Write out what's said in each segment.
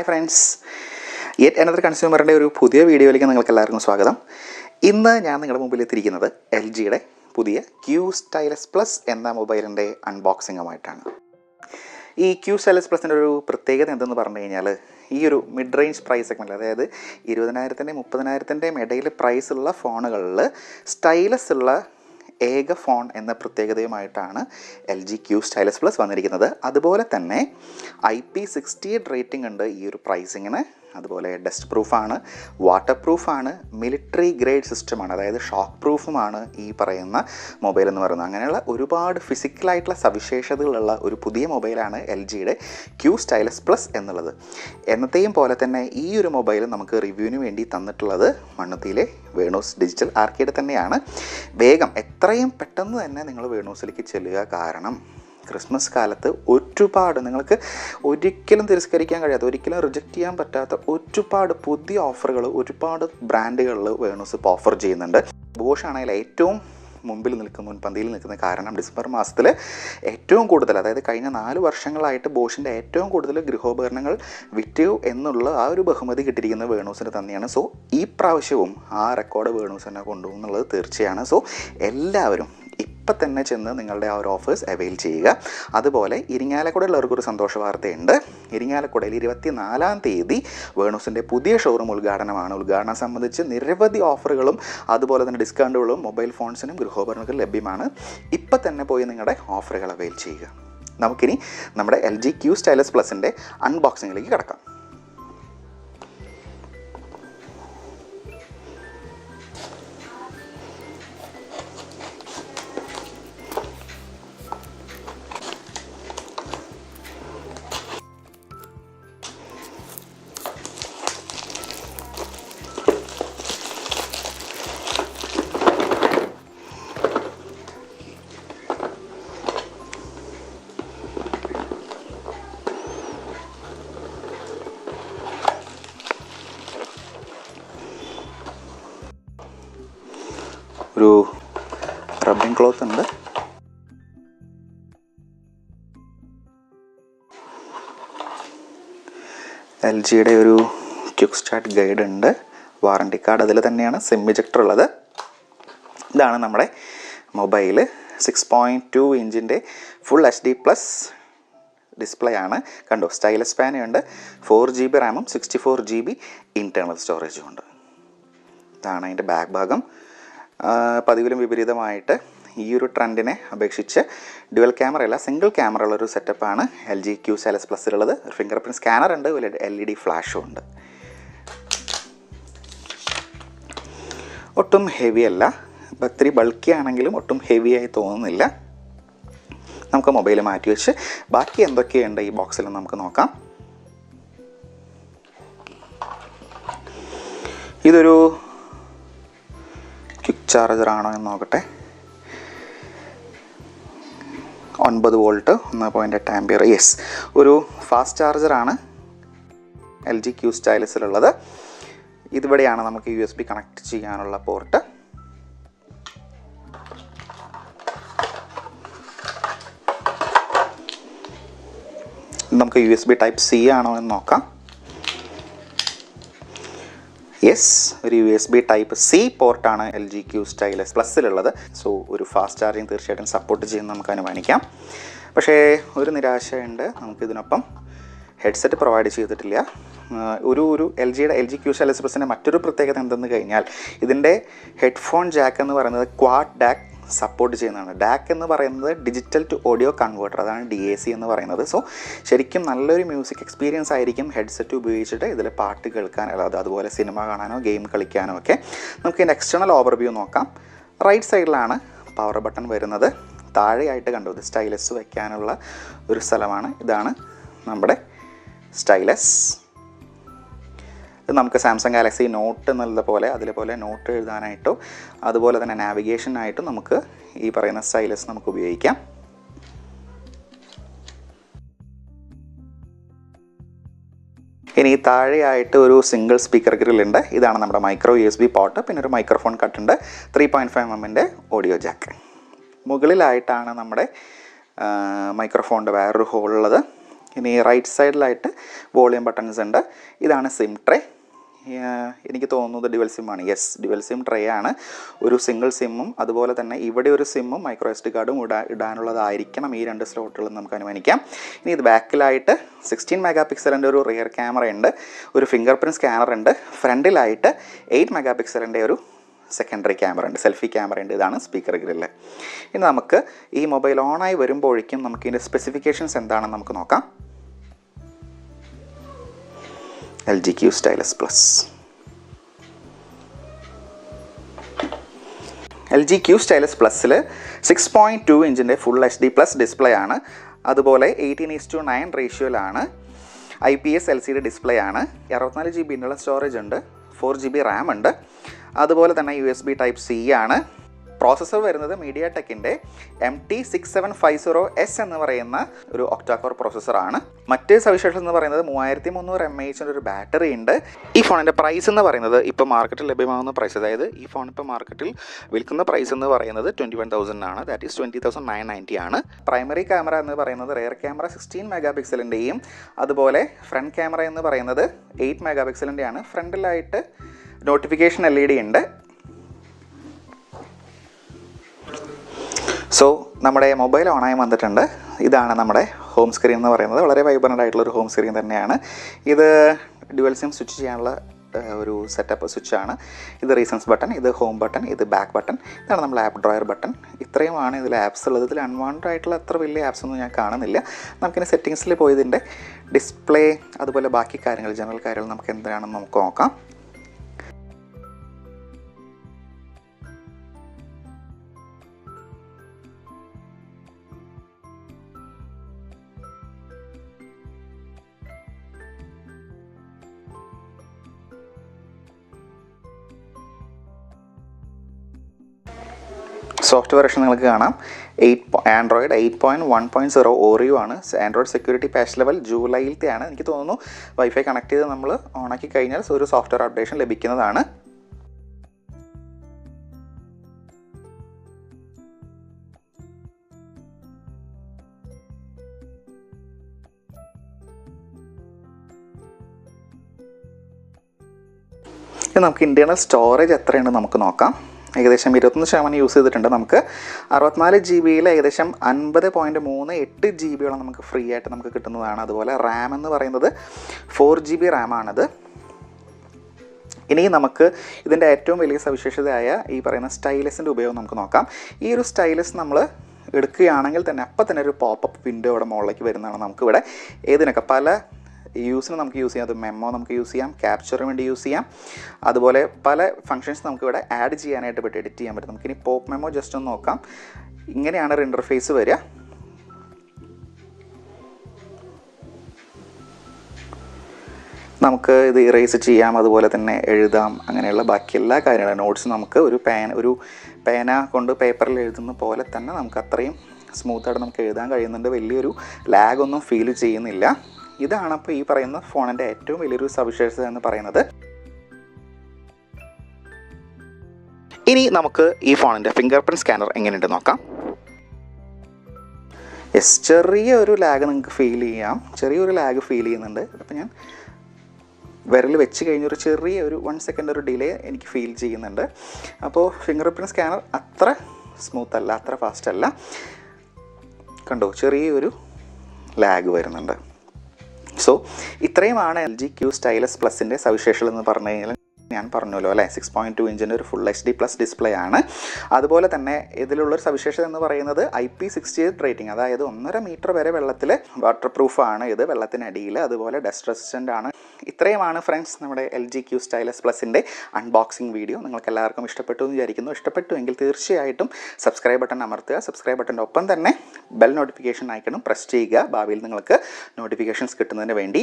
Friends, yet another കൺസ്യൂമറിൻ്റെ ഒരു പുതിയ വീഡിയോയിലേക്ക് നിങ്ങൾക്ക് എല്ലാവർക്കും സ്വാഗതം. ഇന്ന് ഞാൻ നിങ്ങളുടെ മുമ്പിൽ എത്തിയിരിക്കുന്നത് എൽ ജിയുടെ പുതിയ ക്യൂ സ്റ്റൈലസ് പ്ലസ് എന്ന മൊബൈലിൻ്റെ അൺബോക്സിങ്ങുമായിട്ടാണ്. ഈ ക്യൂ സ്റ്റൈലസ് പ്ലസിൻ്റെ ഒരു പ്രത്യേകത എന്തെന്ന് പറഞ്ഞു കഴിഞ്ഞാൽ, ഈ ഒരു മിഡ് റേഞ്ച് പ്രൈസ് സെഗ്മെൻറ്റ്, അതായത് 20,000-ൻ്റെയും 30,000-ൻ്റെയും ഇടയിൽ പ്രൈസുള്ള ഫോണുകളിൽ സ്റ്റൈലസ് ഉള്ള ഏക ഫോൺ എന്ന പ്രത്യേകതയുമായിട്ടാണ് L G Q Stylus Plus വന്നിരിക്കുന്നത്. അതുപോലെ തന്നെ IP68 റേറ്റിംഗ് ഉണ്ട് ഈ ഒരു പ്രൈസിങ്ങിന്. അതുപോലെ ഡസ്റ്റ് പ്രൂഫാണ്, വാട്ടർ പ്രൂഫാണ്, മിലിറ്ററി ഗ്രേഡ് സിസ്റ്റമാണ്, അതായത് ഷോക്ക് പ്രൂഫുമാണ് ഈ പറയുന്ന മൊബൈൽ എന്ന് പറയുന്നത്. അങ്ങനെയുള്ള ഒരുപാട് ഫിസിക്കലായിട്ടുള്ള സവിശേഷതകളുള്ള ഒരു പുതിയ മൊബൈലാണ് എൽ ജിയുടെ ക്യൂ സ്റ്റൈലസ് പ്ലസ് എന്നുള്ളത്. എന്നത്തെയും പോലെ തന്നെ ഈ ഒരു മൊബൈൽ നമുക്ക് റിവ്യൂവിന് വേണ്ടി തന്നിട്ടുള്ളത് മണ്ണുത്തിയിലെ വേണൂസ് ഡിജിറ്റൽ ആർക്കേഡ് തന്നെയാണ്. വേഗം എത്രയും പെട്ടെന്ന് തന്നെ നിങ്ങൾ വേണൂസിലേക്ക് ചെല്ലുക. കാരണം ക്രിസ്മസ് കാലത്ത് ഒരുപാട് നിങ്ങൾക്ക് ഒരിക്കലും തിരസ്കരിക്കാൻ കഴിയാത്ത, ഒരിക്കലും റിജക്റ്റ് ചെയ്യാൻ പറ്റാത്ത ഒരുപാട് പുതിയ ഓഫറുകൾ ഒരുപാട് ബ്രാൻഡുകളിൽ വേണൂസ് ഇപ്പോൾ ഓഫർ ചെയ്യുന്നുണ്ട്. ബോഷ് ആണെങ്കിൽ ഏറ്റവും മുൻപന്തിയിൽ നിൽക്കുന്ന കാരണം ഡിസംബർ മാസത്തിൽ ഏറ്റവും കൂടുതൽ, അതായത് കഴിഞ്ഞ 4 വർഷങ്ങളായിട്ട് ബോഷിൻ്റെ ഏറ്റവും കൂടുതൽ ഗൃഹോപകരണങ്ങൾ വിറ്റു എന്നുള്ള ആ ഒരു ബഹുമതി കിട്ടിയിരിക്കുന്നത് വേണൂസിന് തന്നെയാണ്. സോ ഈ പ്രാവശ്യവും ആ റെക്കോർഡ് വേണൂസ് തന്നെ കൊണ്ടുപോകും എന്നുള്ളത് തീർച്ചയാണ്. സോ എല്ലാവരും ഇപ്പം തന്നെ ചെന്ന് നിങ്ങളുടെ ആ ഒരു ഓഫേഴ്സ് അവെയിൽ ചെയ്യുക. അതുപോലെ ഇരിങ്ങാലക്കുടയിലുള്ളവർക്കൊരു സന്തോഷ വാർത്തയുണ്ട്. ഇരിങ്ങാലക്കുടയിൽ 24-ാം തീയതി വേണൂസിൻ്റെ പുതിയ ഷോറൂം ഉദ്ഘാടനമാണ്. ഉദ്ഘാടനം സംബന്ധിച്ച് നിരവധി ഓഫറുകളും അതുപോലെ തന്നെ ഡിസ്കൗണ്ടുകളും മൊബൈൽ ഫോൺസിനും ഗൃഹോപകരണങ്ങൾക്കും ലഭ്യമാണ്. ഇപ്പം തന്നെ പോയി നിങ്ങളുടെ ഓഫറുകൾ അവെയിൽ ചെയ്യുക. നമുക്കിനി നമ്മുടെ എൽ ജി ക്യൂ സ്റ്റൈലസ് പ്ലസിൻ്റെ അൺബോക്സിങ്ങിലേക്ക് കിടക്കാം. ഒരു റബ്ബിംഗ് ക്ലോത്ത് ഉണ്ട്. എൽ ജിയുടെ ഒരു ക്വിക്ക് സ്റ്റാർട്ട് ഗൈഡ് ഉണ്ട്. വാറണ്ടി കാർഡ് അതിൽ തന്നെയാണ്. സിം ഇജക്ടർ ഉള്ളത്. ഇതാണ് നമ്മുടെ മൊബൈൽ. 6.2 ഇഞ്ചിൻ്റെ ഫുൾ HD+ ഡിസ്പ്ലേ ആണ്. കണ്ടോ, സ്റ്റൈലസ് പാനുണ്ട്. 4GB റാമും 64GB ഇൻറ്റേർണൽ സ്റ്റോറേജും ഉണ്ട്. ഇതാണ് അതിൻ്റെ ബാക്ക് ഭാഗം. പതിവിലും വിപരീതമായിട്ട് ഈ ഒരു ട്രെൻഡിനെ അപേക്ഷിച്ച് ഡ്യുവൽ ക്യാമറയല്ല, സിംഗിൾ ക്യാമറ ഉള്ളൊരു സെറ്റപ്പാണ് എൽ ജി ക്യൂ സ്റ്റൈലസ് പ്ലസ്സിലുള്ളത്. ഒരു ഫിംഗർ പ്രിൻറ്റ് സ്കാനർ ഉണ്ട്, ഒരു LED ഫ്ലാഷും ഉണ്ട്. ഒട്ടും ഹെവി അല്ല, ഇത്തിരി ബൾക്കി ആണെങ്കിലും ഒട്ടും ഹെവിയായി തോന്നുന്നില്ല. നമുക്ക് മൊബൈൽ മാറ്റി വെച്ച് ബാക്കി എന്തൊക്കെയുണ്ട് ഈ ബോക്സിൽ നമുക്ക് നോക്കാം. ഇതൊരു ക്വിക്ക് ചാർജർ ആണോ എന്ന് നോക്കട്ടെ. 9 വോൾട്ട് 1.8 ആംപിയർ. യെസ്, ഒരു ഫാസ്റ്റ് ചാർജറാണ് എൽ ജി ക്യൂ സ്റ്റൈലസിലുള്ളത്. ഇതിവിടെയാണ് നമുക്ക് USB കണക്ട് ചെയ്യാനുള്ള പോർട്ട്. നമുക്ക് USB Type-C ആണോ എന്ന് നോക്കാം. യെസ്, ഒരു USB Type-C പോർട്ടാണ് എൽ ജി ക്യൂ സ്റ്റൈലസ് പ്ലസ്സിലുള്ളത്. സോ ഒരു ഫാസ്റ്റ് ചാർജിങ് തീർച്ചയായിട്ടും സപ്പോർട്ട് ചെയ്യുന്ന നമുക്ക് അനുമാനിക്കാം. പക്ഷേ ഒരു നിരാശയുണ്ട്, നമുക്കിതിനൊപ്പം ഹെഡ്സെറ്റ് പ്രൊവൈഡ് ചെയ്തിട്ടില്ല. ഒരു എൽ ജി ക്യൂ സ്റ്റൈലസ് പ്ലസിൻ്റെ മറ്റൊരു പ്രത്യേകത എന്തെന്ന് കഴിഞ്ഞാൽ, ഇതിൻ്റെ ഹെഡ്ഫോൺ ജാക്ക് എന്ന് പറയുന്നത് ക്വാഡ് ഡാക്ക് സപ്പോർട്ട് ചെയ്യുന്നതാണ്. ഡാക്ക് എന്ന് പറയുന്നത് ഡിജിറ്റൽ ടു ഓഡിയോ കൺവേർട്ടർ, അതാണ് DAC എന്ന് പറയുന്നത്. സോ ശരിക്കും നല്ലൊരു മ്യൂസിക് എക്സ്പീരിയൻസ് ആയിരിക്കും ഹെഡ്സെറ്റ് ഉപയോഗിച്ചിട്ട് ഇതിൽ പാട്ട് കേൾക്കാൻ, അല്ലാതെ അതുപോലെ സിനിമ കാണാനോ ഗെയിം കളിക്കാനോ ഒക്കെ. നമുക്ക് ഇതിൻ്റെ എക്സ്റ്റേണൽ ഓവർവ്യൂ നോക്കാം. റൈറ്റ് സൈഡിലാണ് പവർ ബട്ടൺ വരുന്നത്. താഴെയായിട്ട് കണ്ടു, ഇത് സ്റ്റൈലസ് വയ്ക്കാനുള്ള ഒരു സ്ഥലമാണ്. ഇതാണ് നമ്മുടെ സ്റ്റൈലസ്. ഇത് നമുക്ക് സാംസങ് ഗാലക്സി നോട്ട് എന്നുള്ള പോലെ അതിലെ നോട്ട് എഴുതാനായിട്ടോ അതുപോലെ തന്നെ നാവിഗേഷനായിട്ടും നമുക്ക് ഈ പറയുന്ന സ്റ്റൈലസ് നമുക്ക് ഉപയോഗിക്കാം. ഇനി താഴെയായിട്ട് ഒരു സിംഗിൾ സ്പീക്കർ ഗ്രില്ലുണ്ട്. ഇതാണ് നമ്മുടെ മൈക്രോ USB പോർട്ട്. പിന്നെ ഒരു മൈക്രോഫോൺ കട്ടുണ്ട്. 3.5mm audio jack. മുകളിലായിട്ടാണ് നമ്മുടെ മൈക്രോഫോണിൻ്റെ വേറൊരു ഹോളുള്ളത്. ഇനി റൈറ്റ് സൈഡിലായിട്ട് വോളിയം ബട്ടൺസ് ഉണ്ട്. ഇതാണ് സിം ട്രേ. എനിക്ക് തോന്നുന്നത് ഡ്യുവൽ സിമ്മാണ്. യെസ്, ഡ്യുവൽ സിം ട്രേ ആണ്. ഒരു സിംഗിൾ സിമ്മും അതുപോലെ തന്നെ ഇവിടെ ഒരു സിമ്മും മൈക്രോ SD കാർഡും ഇടാനുള്ളതായിരിക്കണം ഈ 2 സ്ലോട്ടുകളും നമുക്ക് അനുമാനിക്കാം. ഇനി ഇത് ബാക്കിലായിട്ട് 16 മെഗാ പിക്സലിൻ്റെ ഒരു റിയർ ക്യാമറ ഉണ്ട്, ഒരു ഫിംഗർ പ്രിൻറ്റ് സ്കാനർ ഉണ്ട്. ഫ്രണ്ടിലായിട്ട് 8 മെഗാ പിക്സലിൻ്റെ ഒരു സെക്കൻഡറി ക്യാമറ ഉണ്ട്, സെൽഫി ക്യാമറ ഉണ്ട്. ഇതാണ് സ്പീക്കർ ഗ്രില്ല്. ഇനി നമുക്ക് ഈ മൊബൈൽ ഓണായി വരുമ്പോഴേക്കും നമുക്ക് ഇതിൻ്റെ സ്പെസിഫിക്കേഷൻസ് എന്താണെന്ന് നമുക്ക് നോക്കാം. LG Q Stylus Plus. LG Q Stylus Plusൽ 6.2 ഇഞ്ചിൻ്റെ ഫുൾ HD+ ഡിസ്പ്ലേ ആണ്. അതുപോലെ 18:9 റേഷ്യോയിലാണ്. IPS LCD ഡിസ്പ്ലേ ആണ്. 64 GB ഇന്റർണൽ സ്റ്റോറേജ് ഉണ്ട്, 4 GB റാം ഉണ്ട്. അതുപോലെ തന്നെ USB Type-C ആണ്. പ്രോസസ്സർ വരുന്നത് മീഡിയാടെക്കിൻ്റെ MT6750S എന്ന് പറയുന്ന ഒരു ഒക്ടാ-കോർ പ്രോസസ്സറാണ്. മറ്റ് സവിശേഷത എന്ന് പറയുന്നത് 3300 mAh ഒരു ബാറ്ററി ഉണ്ട്. ഈ ഫോണിൻ്റെ പ്രൈസ് എന്ന് പറയുന്നത് ഇപ്പോൾ മാർക്കറ്റിൽ ലഭ്യമാകുന്ന പ്രൈസ്, അതായത് ഈ ഫോൺ ഇപ്പോൾ മാർക്കറ്റിൽ വിൽക്കുന്ന പ്രൈസ് എന്ന് പറയുന്നത് 21,000 ആണ്. ദാറ്റ് ഈസ് 20,990 ആണ്. പ്രൈമറി ക്യാമറ എന്ന് പറയുന്നത് റിയർ ക്യാമറ 16 മെഗാ പിക്സലിൻ്റെയും അതുപോലെ ഫ്രണ്ട് ക്യാമറ എന്ന് പറയുന്നത് 8 മെഗാ പിക്സലിൻ്റെയാണ്. ഫ്രണ്ടിലായിട്ട് നോട്ടിഫിക്കേഷൻ LED ഉണ്ട്. സോ നമ്മുടെ മൊബൈൽ ഓണായി വന്നിട്ടുണ്ട്. ഇതാണ് നമ്മുടെ ഹോം സ്ക്രീൻ എന്ന് പറയുന്നത്. വളരെ വൈബ്രൻ്റ് ആയിട്ടുള്ളൊരു ഹോം സ്ക്രീൻ തന്നെയാണ്. ഇത് ഡ്യുവൽ സിം സ്വിച്ച് ചെയ്യാനുള്ള ഒരു സെറ്റപ്പ് സ്വിച്ചാണ്. ഇത് റീസൺസ് ബട്ടൺ, ഇത് ഹോം ബട്ടൺ, ഇത് ബാക്ക് ബട്ടൺ, ഇതാണ് നമ്മൾ ആപ്പ് ഡ്രോയർ ബട്ടൺ. ഇത്രയുമാണ് ഇതിൽ ആപ്സ് ഉള്ളത്. ഇതിൽ അൺവാണ്ടഡ് ആയിട്ടുള്ള അത്ര വലിയ ആപ്സ് ഒന്നും ഞാൻ കാണുന്നില്ല. നമുക്കിനി സെറ്റിങ്സിൽ പോയി ഇതിൻ്റെ ഡിസ്പ്ലേ അതുപോലെ ബാക്കി കാര്യങ്ങൾ, ജനറൽ കാര്യങ്ങൾ നമുക്ക് എന്താണെന്ന് നമുക്ക് നോക്കാം. സോഫ്റ്റ്വെയർ വെർഷൻ നിങ്ങൾക്ക് കാണാം. ആൻഡ്രോയിഡ് 8.1.0 ഓറിയോ ആണ്. ആൻഡ്രോയിഡ് സെക്യൂരിറ്റി പാച്ച് ലെവൽ ജൂലൈയിലത്തെയാണ്. എനിക്ക് തോന്നുന്നു വൈഫൈ കണക്ട് ചെയ്ത് നമ്മൾ ഓണാക്കി കഴിഞ്ഞാൽ ഒരു സോഫ്റ്റ്വെയർ അപ്ഡേഷൻ ലഭിക്കുന്നതാണ്. നമുക്ക് ഇൻറ്റേർണൽ സ്റ്റോറേജ് എത്രയുണ്ടെന്ന് നമുക്ക് നോക്കാം. ഏകദേശം 21% യൂസ് ചെയ്തിട്ടുണ്ട്. നമുക്ക് 64 GB ഏകദേശം 50.38 GB നമുക്ക് ഫ്രീ ആയിട്ട് നമുക്ക് കിട്ടുന്നതാണ്. അതുപോലെ റാം എന്ന് പറയുന്നത് 4 GB റാമാണത്. ഇനി നമുക്ക് ഇതിൻ്റെ ഏറ്റവും വലിയ സവിശേഷതയായ ഈ പറയുന്ന സ്റ്റൈലസിൻ്റെ ഉപയോഗം നമുക്ക് നോക്കാം. ഈ ഒരു സ്റ്റൈലസ് നമ്മൾ എടുക്കുകയാണെങ്കിൽ തന്നെ അപ്പം തന്നെ ഒരു പോപ്പപ്പ് വിൻഡോ ഇവിടെ മുകളിലേക്ക് വരുന്നതാണ്. നമുക്കിവിടെ ഏതിനൊക്കെ പല യൂസിന് നമുക്ക് യൂസ് ചെയ്യാം. അത് മെമ്മോ നമുക്ക് യൂസ് ചെയ്യാം, ക്യാപ്ചറിന് വേണ്ടി യൂസ് ചെയ്യാം. അതുപോലെ പല ഫങ്ഷൻസ് നമുക്കിവിടെ ആഡ് ചെയ്യാനായിട്ട് പറ്റും, എഡിറ്റ് ചെയ്യാൻ പറ്റും. നമുക്കിനി പോപ്പ് മെമ്മോ ജസ്റ്റ് ഒന്ന് നോക്കാം. ഇങ്ങനെയാണ് ഒരു ഇൻ്റർഫേസ് വരിക. നമുക്ക് ഇത് ഇറേസ് ചെയ്യാം, അതുപോലെ തന്നെ എഴുതാം, അങ്ങനെയുള്ള ബാക്കി എല്ലാ കാര്യങ്ങളും നോട്ട്സ് നമുക്ക് ഒരു പേന കൊണ്ട് പേപ്പറിൽ എഴുതുന്ന പോലെ തന്നെ നമുക്ക് അത്രയും സ്മൂത്തായിട്ട് നമുക്ക് എഴുതാൻ കഴിയുന്നുണ്ട്. വലിയൊരു ലാഗൊന്നും ഫീൽ ചെയ്യുന്നില്ല. ഇതാണ് അപ്പോൾ ഈ പറയുന്ന ഫോണിൻ്റെ ഏറ്റവും വലിയൊരു സവിശേഷത എന്ന് പറയുന്നത്. ഇനി നമുക്ക് ഈ ഫോണിൻ്റെ ഫിംഗർ പ്രിൻറ്റ് സ്കാനർ എങ്ങനെയുണ്ട് നോക്കാം. യെസ്, ചെറിയൊരു ലാഗ് നിങ്ങൾക്ക് ഫീൽ ചെയ്യാം, ചെറിയൊരു ലാഗ് ഫീൽ ചെയ്യുന്നുണ്ട്. അപ്പോൾ ഞാൻ വിരൽ വെച്ച് കഴിഞ്ഞൊരു ചെറിയൊരു 1 സെക്കൻഡ് ഒരു ഡിലേ എനിക്ക് ഫീൽ ചെയ്യുന്നുണ്ട്. അപ്പോൾ ഫിംഗർ പ്രിൻറ്റ് സ്കാനർ അത്ര സ്മൂത്ത് അല്ല, അത്ര ഫാസ്റ്റ് അല്ല. കണ്ടോ, ചെറിയൊരു ലാഗ് വരുന്നുണ്ട്. സോ ഇത്രയുമാണ് LG Q Stylus Plusൻ്റെ സവിശേഷത എന്ന് പറഞ്ഞു കഴിഞ്ഞാൽ. ഞാൻ പറഞ്ഞല്ലോ അല്ലേ, 6.2 ഇഞ്ചിൻ്റെ ഒരു ഫുൾ HD+ ഡിസ്പ്ലേ ആണ്. അതുപോലെ തന്നെ ഇതിലുള്ളൊരു സവിശേഷത എന്ന് പറയുന്നത് IP68 റേറ്റിംഗ്, അതായത് 1.5 മീറ്റർ വരെ വെള്ളത്തിൽ വാട്ടർ പ്രൂഫാണ് ഇത്, വെള്ളത്തിനടിയിൽ. അതുപോലെ ഡസ്റ്റ് റെസിസ്റ്റൻ്റ് ആണ്. ഇത്രയുമാണ് ഫ്രണ്ട്സ് നമ്മുടെ LG Q Stylus Plusൻ്റെ അൺബോക്സിംഗ് വീഡിയോ. നിങ്ങൾക്ക് എല്ലാവർക്കും ഇഷ്ടപ്പെട്ടു എന്ന് വിചാരിക്കുന്നു. ഇഷ്ടപ്പെട്ടുവെങ്കിൽ തീർച്ചയായിട്ടും സബ്സ്ക്രൈബ് ബട്ടൺ അമർത്തുക. സബ്സ്ക്രൈബ് ബട്ടൻ്റെ ഒപ്പം തന്നെ ബെൽ നോട്ടിഫിക്കേഷൻ ഐക്കണും പ്രസ് ചെയ്യുക, ഭാവിയിൽ നിങ്ങൾക്ക് നോട്ടിഫിക്കേഷൻസ് കിട്ടുന്നതിന് വേണ്ടി.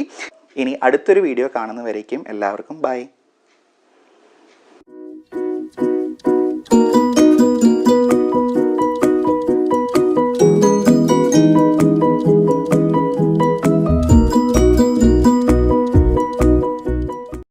ഇനി അടുത്തൊരു വീഡിയോ കാണുന്നവരേക്കും എല്ലാവർക്കും ബൈ.